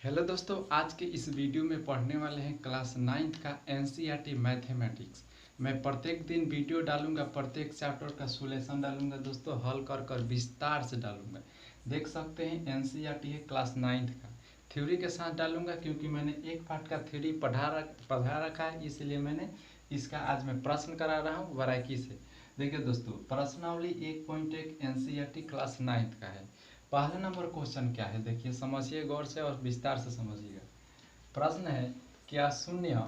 Hello दोस्तों, आज के इस वीडियो में पढ़ने वाले हैं क्लास 9th का एनसीईआरटी मैथमेटिक्स। मैं प्रत्येक दिन वीडियो डालूंगा, प्रत्येक चैप्टर का सोल्यूशन डालूंगा दोस्तों, हल कर कर विस्तार से डालूंगा। देख सकते हैं एनसीईआरटी है क्लास 9th का, थ्योरी के साथ डालूंगा क्योंकि मैंने एक पार्ट का थ्योरी पढ़ा रखा है, इसलिए मैंने इसका आज मैं प्रश्न करा रहा हूँ बारीकी से। देखिए दोस्तों, प्रश्नावली 1.1 एनसीईआरटी क्लास 9th का है। पहला नंबर क्वेश्चन क्या है, देखिए समझिए गौर से और विस्तार से समझिएगा। प्रश्न है, क्या शून्य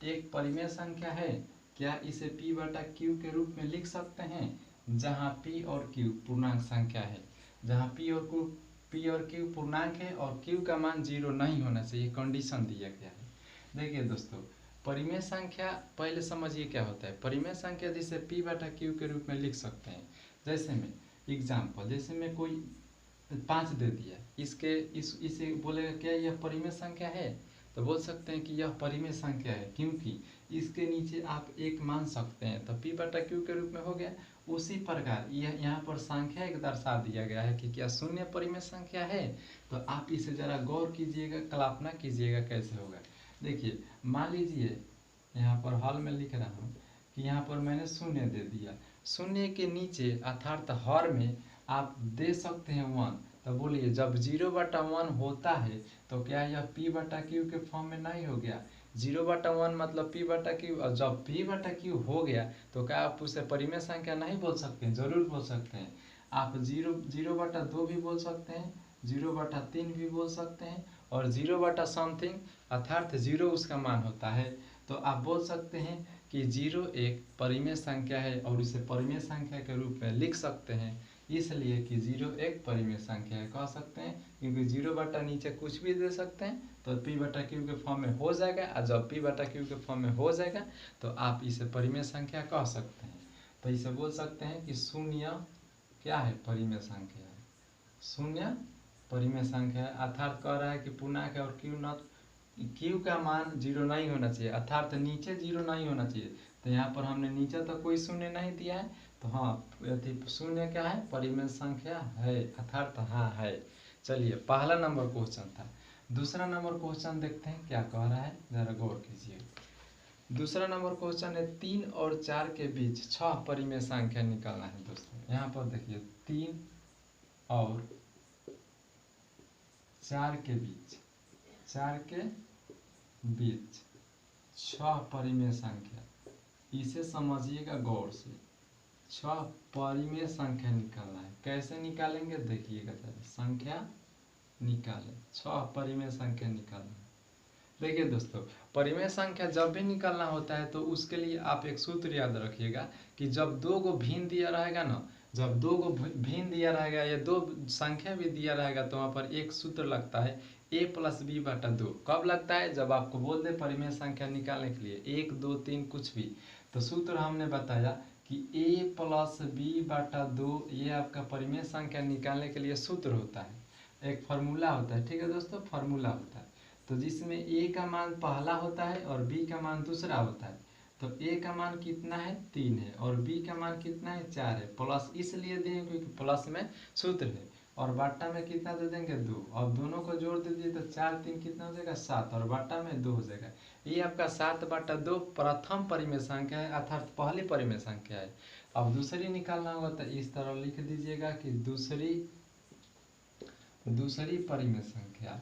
एक परिमेय संख्या है? क्या इसे p बटा q के रूप में लिख सकते हैं जहां p और q पूर्णांक संख्या है? जहां p और q पूर्णांक है और q का मान 0 नहीं होना चाहिए, कंडीशन दिया गया है। देखिए दोस्तों, परिमेय संख्या पहले समझिए क्या होता है। परिमेय संख्या जिसे p बटा q के रूप में लिख सकते हैं। जैसे में एग्जाम्पल, जैसे में कोई 5 दे दिया, इसे बोलेगा क्या यह परिमेय संख्या है? तो बोल सकते हैं कि यह परिमेय संख्या है क्योंकि इसके नीचे आप 1 मान सकते हैं, तो p बटा q के रूप में हो गया। उसी प्रकार यह यहाँ पर संख्या एक दर्शा दिया गया है कि क्या शून्य परिमेय संख्या है। तो आप इसे जरा गौर कीजिएगा, कल्पना कीजिएगा कैसे होगा। देखिए मान लीजिए यहाँ पर हल में लिख रहा हूँ कि यहाँ पर मैंने शून्य दे दिया, शून्य के नीचे अर्थात हर में आप दे सकते हैं 1। तो बोलिए जब 0/1 होता है तो क्या यह p बटा q के फॉर्म में नहीं हो गया? 0/1 मतलब p बटा q, और जब p बटा q हो गया तो क्या आप उसे परिमेय संख्या नहीं बोल सकते हैं? जरूर बोल सकते हैं। आप 0/2 भी बोल सकते हैं, 0/3 भी बोल सकते हैं, और 0 समथिंग अर्थात 0 उसका मान होता है। तो आप बोल सकते हैं कि 0 एक परिमेय संख्या है और इसे परिमेय संख्या के रूप में लिख सकते हैं, इसलिए कि 0 एक परिमेय संख्या है कह सकते हैं। क्योंकि 0 बटा नीचे कुछ भी दे सकते हैं तो p बटा q के फॉर्म में हो जाएगा, और जब p बटा q के फॉर्म में हो जाएगा तो आप इसे परिमेय संख्या कह सकते हैं। तो इसे बोल सकते हैं कि शून्य क्या है? परिमेय संख्या है। शून्य परिमेय संख्या है, अर्थात कह रहा है कि पूर्णांक है और q का मान 0 नहीं होना चाहिए, अर्थात नीचे 0 नहीं होना चाहिए। तो यहाँ पर हमने नीचे तो कोई शून्य नहीं दिया है, तो हाँ शून्य क्या है? परिमेय संख्या है, अर्थात हाँ है। चलिए पहला नंबर क्वेश्चन था। दूसरा नंबर क्वेश्चन देखते हैं क्या कह रहा है, जरा गौर कीजिए। दूसरा नंबर क्वेश्चन है 3 और 4 के बीच 6 परिमेय संख्या निकालना है दोस्तों। यहाँ पर देखिए 3 और 4 के बीच 6 परिमेय संख्या, इसे समझिएगा गौर से। 6 परिमेय संख्या निकालना है, कैसे निकालेंगे देखिएगा जरा। संख्या निकालें, 6 परिमेय संख्या निकालना है। देखिए दोस्तों, परिमेय संख्या जब भी निकालना होता है तो उसके लिए आप एक सूत्र याद रखिएगा कि जब 2 गो भिन्न दिया रहेगा ना, जब 2 गो भिन्न दिया रहेगा या 2 संख्या भी दिया रहेगा तो वहाँ पर एक सूत्र लगता है a + b बटा 2। कब लगता है? जब आपको बोल दे परिमेय संख्या निकालने के लिए 1 2 3 कुछ भी, तो सूत्र हमने बताया कि a + b बटा 2, ये आपका परिमेय संख्या निकालने के लिए सूत्र होता है, एक फार्मूला होता है। ठीक है दोस्तों, फार्मूला होता है। तो जिसमें a का मान पहला होता है और b का मान दूसरा होता है। तो a का मान कितना है? 3 है, और b का मान कितना है? 4 है। प्लस इसलिए देंगे क्योंकि प्लस में सूत्र है, और बाटा में कितना दे देंगे? 2। अब दोनों को जोड़ दीजिए तो 4 3 कितना हो जाएगा? 7, और बाटा में 2 हो जाएगा। ये आपका 7/2 प्रथम परिमेय संख्या है, अर्थात पहली परिमेय संख्या है। अब दूसरी निकालना होगा तो इस तरह लिख दीजिएगा कि दूसरी परिमेय संख्या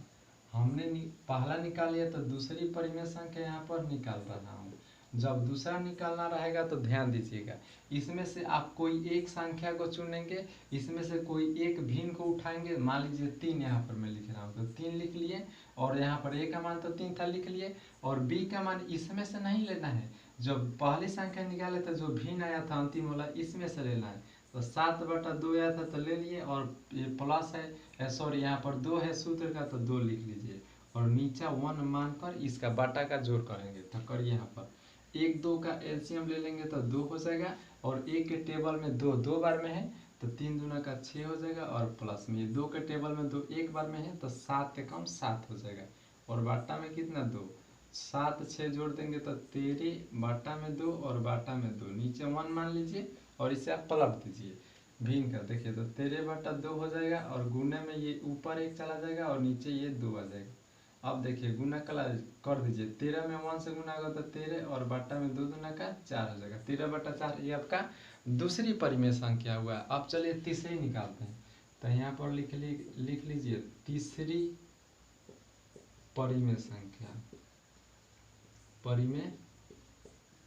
हमने पहला निकाल लिया, तो दूसरी परिमेय संख्या यहाँ पर निकाल रहा हूँ। जब दूसरा निकालना रहेगा तो ध्यान दीजिएगा, इसमें से आप कोई एक संख्या को चुनेंगे, इसमें से कोई एक भिन्न को उठाएंगे। मान लीजिए 3 यहाँ पर मैं लिख रहा हूँ, तो 3 लिख लिए, और यहाँ पर a का मान तो 3 था लिख लिए, और b का मान इसमें से नहीं लेना है। जब पहली संख्या निकाले तो जो भिन्न आया था अंतिम वाला, इसमें से लेना है। तो 7/2 आया था तो ले लिए, और ये प्लस है, सॉरी यहाँ पर 2 है सूत्र का, तो 2 लिख लीजिए, और नीचा 1 मानकर इसका बाटा का जोड़ करेंगे। तो करिए यहाँ पर 1 2 का एलसीएम ले लेंगे तो 2 हो जाएगा, और 1 के टेबल में 2 2 बार में है तो 3 दूना का 6 हो जाएगा, और प्लस में 2 के टेबल में 2 1 बार में है तो 7 के कम 7 हो जाएगा, और बाटा में कितना? 2। 7 6 जोड़ देंगे तो 13, बाटा में 2 और बाटा में 2, नीचे 1 मान लीजिए, और इसे आप पलट दीजिए भिन्न का। देखिए तो 13/2 हो जाएगा, और गुने में ये ऊपर 1 चला जाएगा और नीचे ये 2 आ जाएगा। अब देखिए गुना कर दीजिए, 13 में 1 से गुना होगा तो 13 और बट्टा में 2 दूना का 4 हो जाएगा। 13/4 ये आपका दूसरी परिमेय संख्या हुआ। अब चलिए तीसरी निकालते हैं। तो यहाँ पर लिख लीजिए तीसरी परिमेय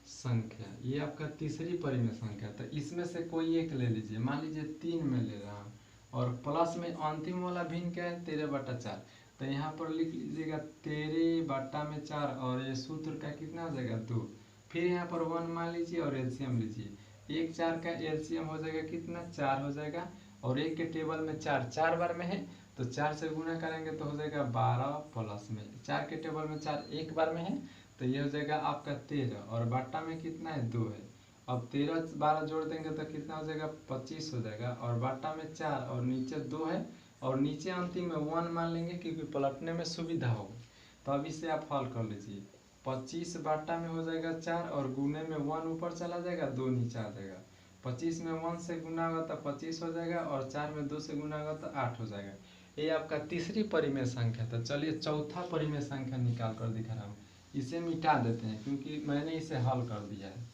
संख्या, ये आपका तीसरी परिमेय संख्या। तो इसमें से कोई एक ले लीजिए, मान लीजिए 3 में ले रहा हूँ और प्लस में अंतिम वाला भिन्न क्या है 13/4। तो यहाँ पर लिख लीजिएगा 13/4 और ये सूत्र का कितना हो जाएगा 2। फिर यहाँ पर 1 मान लीजिए और एलसीएम लीजिए। 1 4 का एलसीएम हो जाएगा कितना 4 हो जाएगा और 1 के टेबल में 4 4 बार में है तो 4 से गुना करेंगे तो हो जाएगा 12 प्लस में 4 के टेबल में 4 1 बार में है तो ये हो जाएगा आपका 13 और बट्टा में कितना है 2 है। अब 13 12 जोड़ देंगे तो कितना हो जाएगा 25 हो जाएगा और बट्टा में 4 और नीचे 2 है और नीचे अंतिम में 1 मान लेंगे क्योंकि पलटने में सुविधा होगी। तो अब इसे आप हल कर लीजिए। 25 बट्टा में हो जाएगा 4 और गुने में 1 ऊपर चला जाएगा 2 नीचे आ जाएगा। 25 में 1 से गुना होगा तो 25 हो जाएगा और 4 में 2 से गुना होगा तो 8 हो जाएगा। ये आपका तीसरी परिमेय संख्या था। चलिए चौथा परिमेय संख्या निकाल कर दिखा रहा हूँ। इसे मिटा देते हैं क्योंकि मैंने इसे हल कर दिया है।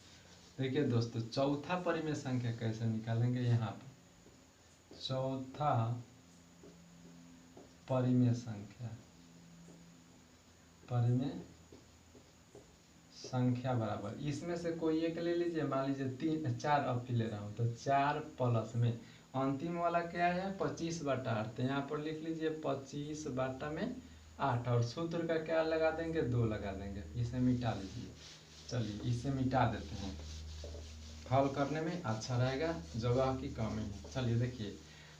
देखिए दोस्तों चौथा परिमेय संख्या कैसे निकालेंगे। यहाँ पर चौथा परिमेय संख्या बराबर, इसमें से कोई एक ले लीजिए, मान लीजिए 4 अब की ले रहा हूँ तो 4 प्लस में अंतिम वाला क्या है 25/8। तो यहाँ पर लिख लीजिए 25/8 और सूत्र का क्या लगा देंगे 2 लगा देंगे। इसे मिटा लीजिए। चलिए इसे मिटा देते हैं, हल करने में अच्छा रहेगा, जगह की कमी है। चलिए देखिए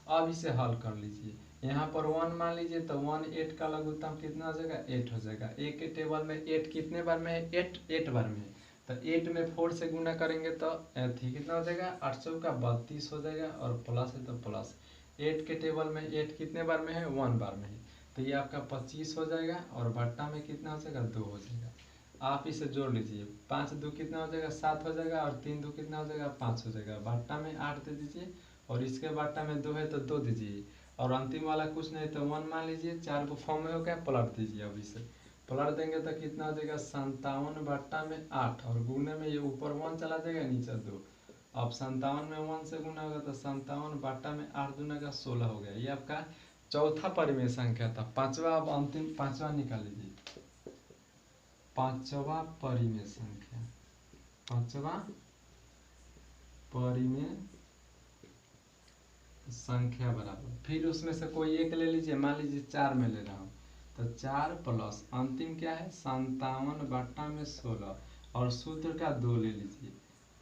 अब इसे हल कर लीजिए। यहाँ पर 1 मान लीजिए तो 1 8 का लघुत्तम कितना हो जाएगा 8 हो जाएगा। 1 के टेबल में 8 कितने बार में है 8 बार में है तो 8 में 4 से गुना करेंगे तो कितना हो जाएगा 8 चौका 32 हो जाएगा और प्लस है तो प्लस। 8 के टेबल में 8 कितने बार में है 1 बार में है तो ये आपका 25 हो जाएगा और बट्टा में कितना हो जाएगा 2 हो जाएगा। आप इसे जोड़ लीजिए। 5 2 कितना हो जाएगा 7 हो जाएगा और 3 2 कितना हो जाएगा 5 हो जाएगा। बट्टा में 8 दे दीजिए और इसके बट्टा में 2 है तो 2 दीजिए और अंतिम वाला कुछ नहीं तो 1 मान लीजिए। 4 को फॉर्म में हो गया, पलट दीजिए। अब इसे पलट देंगे तो कितना हो जाएगा 57/8 और गुने में ये ऊपर 1 चला जाएगा नीचे 2। अब 57 में 1 से गुना होगा तो 57/8 दूना का 16 हो गया। ये आपका चौथा परिमेय संख्या था। पांचवा, अब अंतिम पांचवा निकाल लीजिए। पांचवा परिमेय संख्या बराबर, फिर उसमें से कोई एक ले लीजिए, मान लीजिए 4 में ले रहा हूँ तो 4 प्लस अंतिम क्या है 57/16 और सूत्र का 2 ले लीजिए।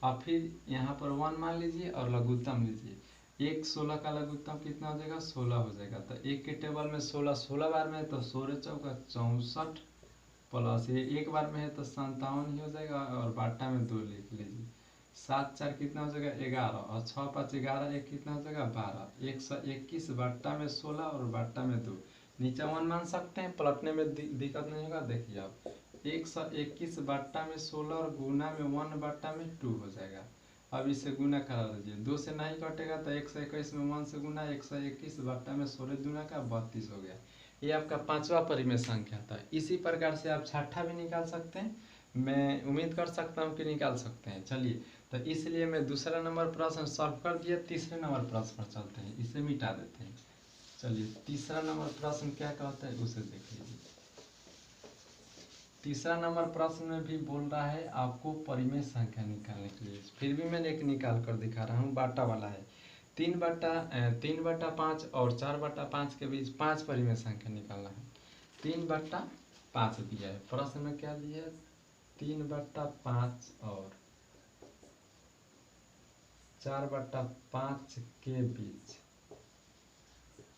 और फिर यहाँ पर 1 मान लीजिए और लघुत्तम लीजिए। 1 16 का लघुत्तम कितना हो जाएगा 16 हो जाएगा। तो 1 के टेबल में 16 बार में है तो 16 चौका 64 प्लस ये 1 बार में है तो 57 ही हो जाएगा और बाटा में 2 लिख लीजिए। 7 4 कितना हो जाएगा 11 और 6 5 11 1 कितना हो जाएगा 12। 121 बट्टा में 16 और बट्टा में 2 नीचे 1 मान सकते हैं, पलटने में दिक्कत नहीं होगा। देखिए आप 121 बट्टा में 16 और गुना में 1 बट्टा में 2 हो जाएगा। अब इसे गुना करा लीजिए, 2 से नहीं कटेगा तो 121 में 1 से गुना 121 बट्टा में 16 दूना का 32 हो गया। ये आपका पांचवा परिमेय संख्या था। इसी प्रकार से आप छठा भी निकाल सकते हैं, मैं उम्मीद कर सकता हूँ कि निकाल सकते हैं। चलिए तो इसलिए मैं दूसरा नंबर प्रश्न सॉल्व कर दिया, तीसरे नंबर प्रश्न पर चलते हैं, इसे मिटा देते हैं। चलिए तीसरा नंबर प्रश्न क्या कहता है उसे देख लीजिए। तीसरा नंबर प्रश्न में भी बोल रहा है आपको परिमेय संख्या निकालने के लिए, फिर भी मैंने एक निकाल कर दिखा रहा हूँ। बाटा वाला है 3/5 और 4/5 के बीच 5 परिमेय संख्या निकालना है। 3/5 दिया है, प्रश्न में क्या दिया है 3/5 और 4/5 के बीच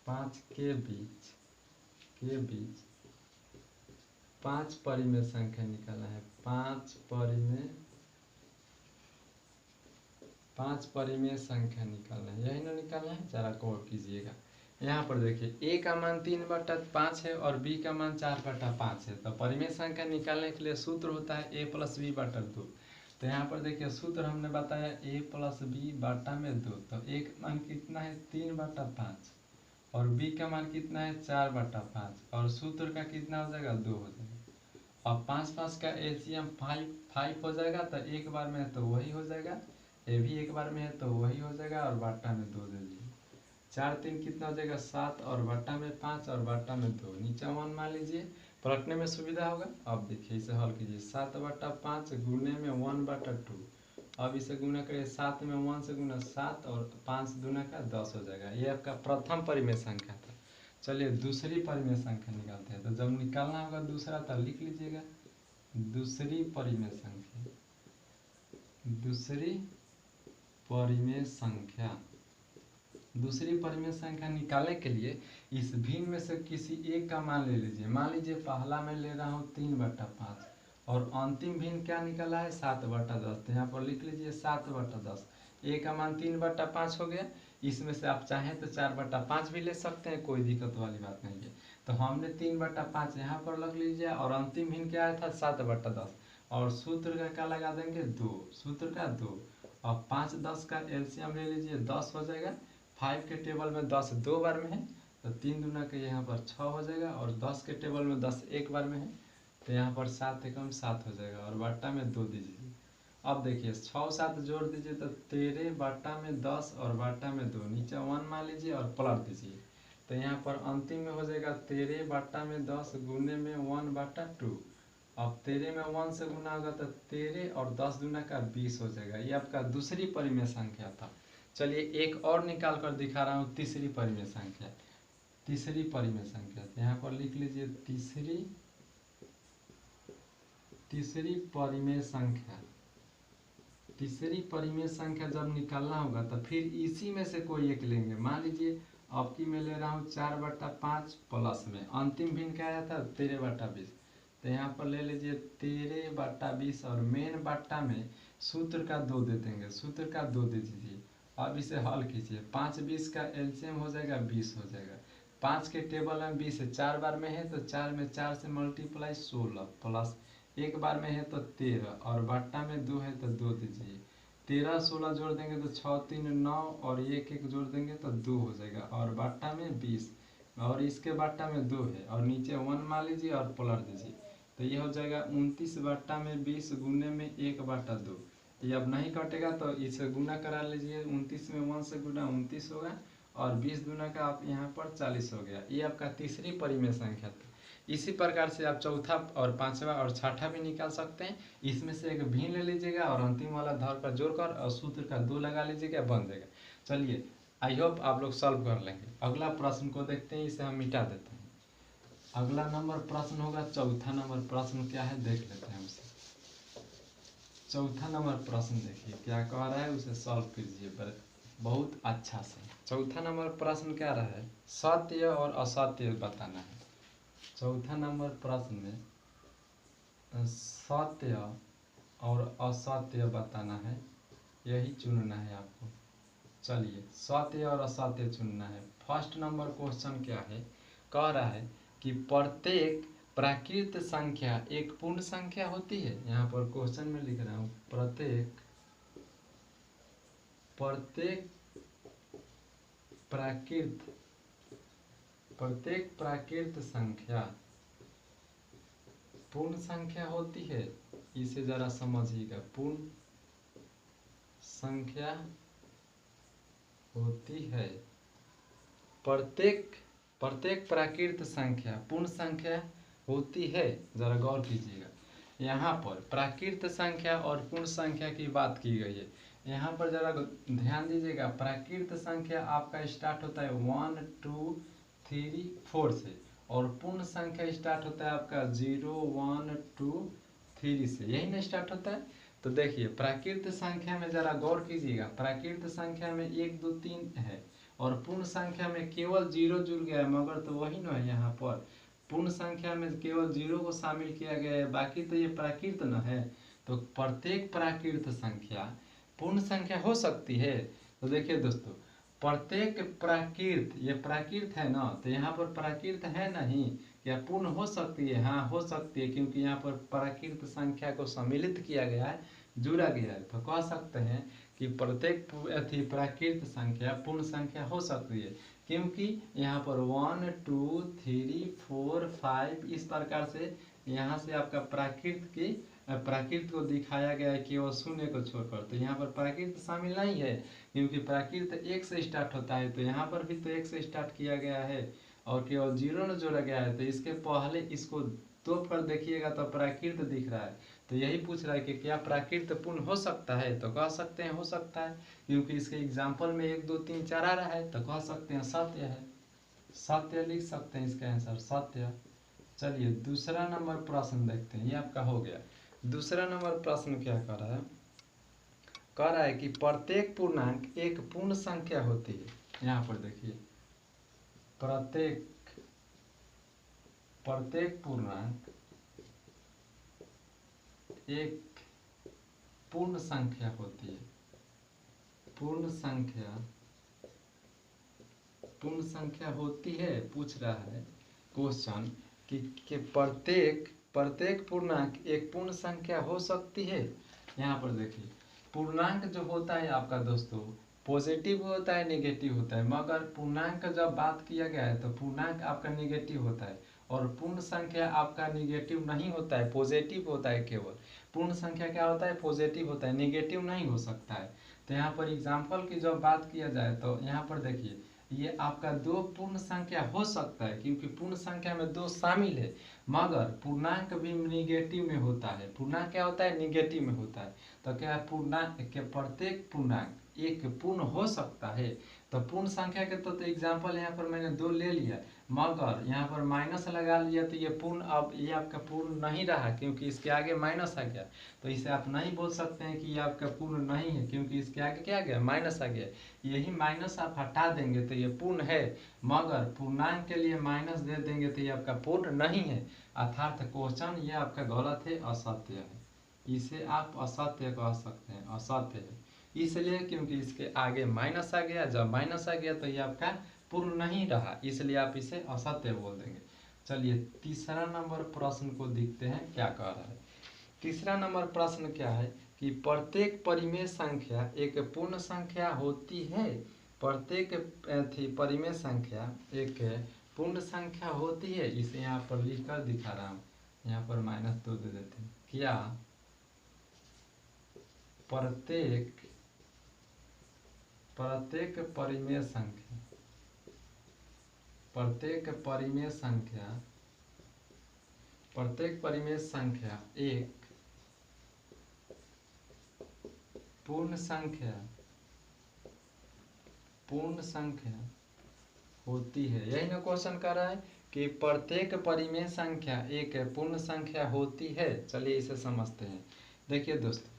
5 के बीच 5 परिमेय संख्या निकालना है। 5 परिमेय संख्या निकालना है, यही ना निकालना है, जरा गौर कीजिएगा। यहाँ पर देखिए a का मान 3/5 है और b का मान 4/5 है। तो परिमेय संख्या निकालने के लिए सूत्र होता है a + b/2। तो यहाँ पर देखिए सूत्र हमने बताया a + b/2। तो a का मान कितना है 3/5 और b का मान कितना है 4/5 और सूत्र का कितना हो जाएगा 2 हो जाएगा। अब 5 का एलसीएम 5 हो जाएगा, तो एक बार में है तो वही हो जाएगा, ये भी एक बार में है तो वही हो जाएगा और बट्टा में 2 दे दीजिए। 4 3 कितना हो जाएगा 7 और बट्टा में 5 और बट्टा में 2, नीचे 1 मान लीजिए, पलटने में सुविधा होगा। अब देखिए इसे हल कीजिए, 7/5 गुने में 1/2, अब इसे गुना करिए 7 में 1 से गुना 7 और 5 दूना का 10 हो जाएगा। ये आपका प्रथम परिमेय संख्या था। चलिए दूसरी परिमेय संख्या निकालते हैं। तो जब निकालना होगा दूसरा तो लिख लीजिएगा दूसरी परिमेय संख्या। दूसरी परिमेय संख्या निकालने के लिए इस भिन्न में से किसी एक का मान ले लीजिए। मान लीजिए पहला मैं ले रहा हूँ 3/5 और अंतिम भिन्न क्या निकला है 7/10। तो यहाँ पर लिख लीजिए 7/10। ए का मान 3/5 हो गया। इसमें से आप चाहें तो 4/5 भी ले सकते हैं, कोई दिक्कत वाली बात नहीं है। तो हमने 3/5 यहाँ पर लग लीजिए और अंतिम भिन्न क्या आया था 7/10 और सूत्र का क्या लगा देंगे 2, सूत्र का 2। और 5 10 का एलसीएम ले लीजिए 10 हो जाएगा। 5 के टेबल में 10 2 बार में है तो 3 दूना के यहाँ पर 6 हो जाएगा और 10 के टेबल में 10 एक बार में है तो यहाँ पर 7 एकम 7 हो जाएगा और बट्टा में 2 दीजिए। अब देखिए 6 7 जोड़ दीजिए तो 13 बट्टा में 10 और बट्टा में 2, नीचे 1 मान लीजिए और पलट दीजिए। तो यहाँ पर अंतिम में हो जाएगा 13 बट्टा में 10 गुने में 1/2। अब 13 में 1 से गुना होगा तो 13 और 10 दूना का 20 हो जाएगा। ये आपका दूसरी परिमेय संख्या था। चलिए एक और निकाल कर दिखा रहा हूँ तीसरी परिमेय संख्या। तीसरी परिमेय संख्या यहाँ पर लिख लीजिए तीसरी परिमेय संख्या। तीसरी परिमेय संख्या जब निकालना होगा तो फिर इसी में से कोई एक लेंगे। मान लीजिए अब की मैं ले रहा हूँ 4/5 प्लस में अंतिम भिन्न क्या आया था 13/20। तो यहाँ पर ले लीजिए 13/20 और मेन बट्टा में सूत्र का 2 दे देंगे, सूत्र का 2 दे दीजिए। अब इसे हल कीजिए, 5 20 का एलसीएम हो जाएगा 20 हो जाएगा। 5 के टेबल में 20 है 4 बार में है तो 4 में 4 से मल्टीप्लाई 16 प्लस एक बार में है तो 13 और बट्टा में 2 है तो 2 दीजिए। 13 16 जोड़ देंगे तो 6 3 9 और 1 1 जोड़ देंगे तो 2 हो जाएगा और बट्टा में 20 और इसके बट्टा में 2 है और नीचे 1 मान लीजिए और पलट दीजिए। तो ये हो जाएगा 29 बट्टा में 20 गुने में 1/2। ये अब नहीं कटेगा तो इसे गुना करा लीजिए। 29 में 1 से गुना 29 होगा और 20 गुना का आप यहाँ पर 40 हो गया। ये आपका तीसरी परिमेय संख्या था। इसी प्रकार से आप चौथा और पांचवा और छठा भी निकाल सकते हैं। इसमें से एक भिन्न ले लीजिएगा और अंतिम वाला धर पर जोड़कर और सूत्र का 2 लगा लीजिएगा, बन जाएगा। चलिए आई होप आप लोग सॉल्व कर लेंगे। अगला प्रश्न को देखते हैं, इसे हम मिटा देते हैं। अगला नंबर प्रश्न होगा चौथा नंबर प्रश्न क्या है देख लेते हैं उसे। चौथा नंबर प्रश्न देखिए क्या कह रहा है, उसे सॉल्व कीजिए बहुत अच्छा से। चौथा नंबर प्रश्न क्या रहा है, सत्य और असत्य बताना है। चौथा नंबर प्रश्न में सत्य और असत्य बताना है, यही चुनना है आपको। चलिए सत्य और असत्य चुनना है। फर्स्ट नंबर क्वेश्चन क्या है, कह रहा है कि प्रत्येक प्राकृत संख्या एक पूर्ण संख्या होती है। यहाँ पर क्वेश्चन में लिख रहा हूँ प्रत्येक प्राकृत संख्या पूर्ण संख्या होती है। इसे जरा समझिएगा, पूर्ण संख्या होती है। प्रत्येक प्राकृत संख्या पूर्ण संख्या होती है, जरा गौर कीजिएगा। यहाँ पर प्राकृत संख्या और पूर्ण संख्या की बात की गई है। यहाँ पर जरा ध्यान दीजिएगा, प्राकृत संख्या आपका स्टार्ट होता है 1 2 3 4 से और पूर्ण संख्या स्टार्ट होता है आपका 0 1 2 3 से, यही ना स्टार्ट होता है। तो देखिए प्राकृत संख्या में जरा गौर कीजिएगा, प्राकृत संख्या में 1 2 3 है और पूर्ण संख्या में केवल 0 जुड़ गया है, मगर तो वही ना है। यहाँ पर पूर्ण संख्या में केवल 0 को शामिल किया गया है, बाकी तो ये प्राकृत न है। तो प्रत्येक प्राकृत संख्या पूर्ण संख्या हो सकती है। तो देखिए दोस्तों, प्रत्येक प्राकृत, ये प्राकृत है ना, तो यहाँ पर प्राकृत है नहीं, क्या पूर्ण हो सकती है? हाँ हो सकती है, क्योंकि यहाँ पर प्राकृत संख्या को सम्मिलित किया गया है, जुड़ा गया है। तो कह सकते हैं कि प्रत्येक प्राकृत संख्या पूर्ण संख्या हो सकती है। क्योंकि यहाँ पर 1 2 3 4 5 इस प्रकार से यहाँ से आपका प्राकृत को दिखाया गया है केवल शून्य को छोड़कर। तो यहाँ पर प्राकृत शामिल नहीं है, क्योंकि प्राकृत 1 से स्टार्ट होता है, तो यहाँ पर भी तो 1 से स्टार्ट किया गया है और केवल 0 न जोड़ा गया है। तो इसके पहले इसको तोड़ कर देखिएगा तो प्राकृत दिख रहा है। तो यही पूछ रहा है कि क्या प्राकृत पूर्ण हो सकता है, तो कह सकते हैं हो सकता है, क्योंकि इसके एग्जाम्पल में 1 2 3 4 आ रहा है, तो कह सकते हैं सत्य है। सत्य लिख सकते हैं इसका आंसर सत्य। चलिए दूसरा नंबर प्रश्न देखते हैं, ये आपका हो गया। दूसरा नंबर प्रश्न क्या कर रहा है, कह रहा है कि प्रत्येक पूर्णांक एक पूर्ण संख्या होती है। यहाँ पर देखिए प्रत्येक पूर्णांक एक पूर्ण संख्या होती है। पूर्ण संख्या होती है, पूछ रहा है क्वेश्चन कि प्रत्येक पूर्णांक एक पूर्ण संख्या हो सकती है। यहाँ पर देखिए पूर्णांक जो होता है आपका दोस्तों पॉजिटिव होता है नेगेटिव होता है, मगर पूर्णांक जब बात किया गया है तो पूर्णांक आपका नेगेटिव होता है और पूर्ण संख्या आपका नेगेटिव नहीं होता है, पॉजिटिव होता है केवल। पूर्ण संख्या क्या होता है, पॉजिटिव होता है, नेगेटिव नहीं हो सकता है। तो यहाँ पर एग्जाम्पल की जब बात किया जाए तो यहाँ पर देखिए ये आपका 2 पूर्ण संख्या हो सकता है, क्योंकि पूर्ण संख्या में 2 शामिल है, मगर पूर्णांक भी नेगेटिव में होता है। पूर्णांक क्या होता है, नेगेटिव में होता है। तो क्या पूर्णांक के प्रत्येक पूर्णांक एक पूर्ण हो सकता है। तो पूर्ण संख्या के तो एग्जाम्पल यहाँ पर मैंने 2 ले लिया, मगर यहाँ पर माइनस लगा लिया तो ये पूर्ण, अब ये आपका पूर्ण नहीं रहा क्योंकि इसके आगे माइनस आ गया। तो इसे आप नहीं बोल सकते हैं कि ये आपका पूर्ण नहीं है, क्योंकि इसके आगे क्या आ गया, माइनस आ गया। यही माइनस आप हटा देंगे तो ये पूर्ण है, मगर पूर्णांक के लिए माइनस दे देंगे तो ये आपका पूर्ण नहीं है। अर्थात क्वेश्चन ये आपका गलत है, असत्य है। इसे आप असत्य कह सकते हैं, असत्य है इसलिए क्योंकि इसके आगे माइनस आ गया। जब माइनस आ गया तो ये आपका पूर्ण नहीं रहा, इसलिए आप इसे असत्य बोल देंगे। चलिए तीसरा नंबर प्रश्न को देखते हैं क्या कह रहा है। तीसरा नंबर प्रश्न क्या है कि प्रत्येक परिमेय संख्या एक पूर्ण संख्या होती है। प्रत्येक परिमेय संख्या एक पूर्ण संख्या होती है। इसे यहाँ पर लिख कर दिखा रहा हूँ, यहाँ पर -2 दे देते हैं। क्या प्रत्येक परिमेय संख्या एक पूर्ण संख्या होती है। यही ना क्वेश्चन कर रहा है कि प्रत्येक परिमेय संख्या एक पूर्ण संख्या होती है। चलिए इसे समझते हैं। देखिए दोस्तों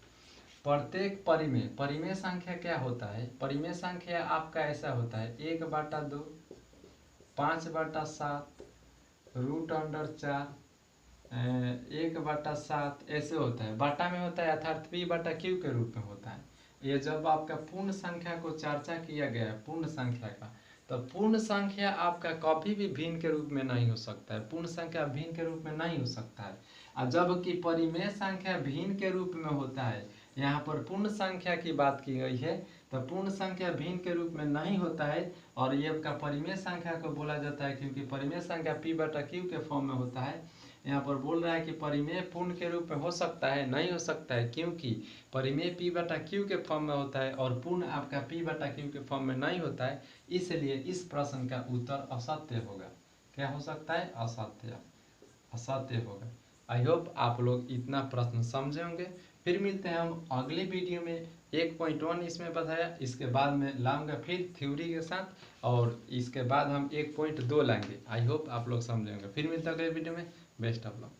प्रत्येक परिमेय संख्या क्या होता है, परिमेय संख्या आपका ऐसा होता है 1/2 5/7 √4 1/7 ऐसे होता है। बाटा में होता है अर्थात p/q के रूप में होता है। ये जब आपका पूर्ण संख्या को चर्चा किया गया है पूर्ण संख्या का, तो पूर्ण संख्या आपका कभी भी भिन्न के रूप में नहीं हो सकता है। पूर्ण संख्या भिन्न के रूप में नहीं हो सकता है, और जबकि परिमेय संख्या भिन्न के रूप में होता है। यहाँ पर पूर्ण संख्या की बात की गई है, तो पूर्ण संख्या भिन्न के रूप में नहीं होता है और ये आपका परिमेय संख्या को बोला जाता है, क्योंकि परिमेय संख्या p/q के फॉर्म में होता है। यहाँ पर बोल रहा है कि परिमेय पूर्ण के रूप में हो सकता है, नहीं हो सकता है, क्योंकि परिमेय p/q के फॉर्म में होता है और पूर्ण आपका p/q के फॉर्म में नहीं होता है। इसलिए इस प्रश्न का उत्तर असत्य होगा। क्या हो सकता है, असत्य होगा। आई होप आप लोग इतना प्रश्न समझे होंगे। फिर मिलते हैं हम अगले वीडियो में। 1.1 इसमें बताया, इसके बाद में लाऊंगा फिर थ्योरी के साथ, और इसके बाद हम 1.2 लाएंगे। आई होप आप लोग समझे होंगे। फिर मिलते हैं अगले वीडियो में। Best of luck.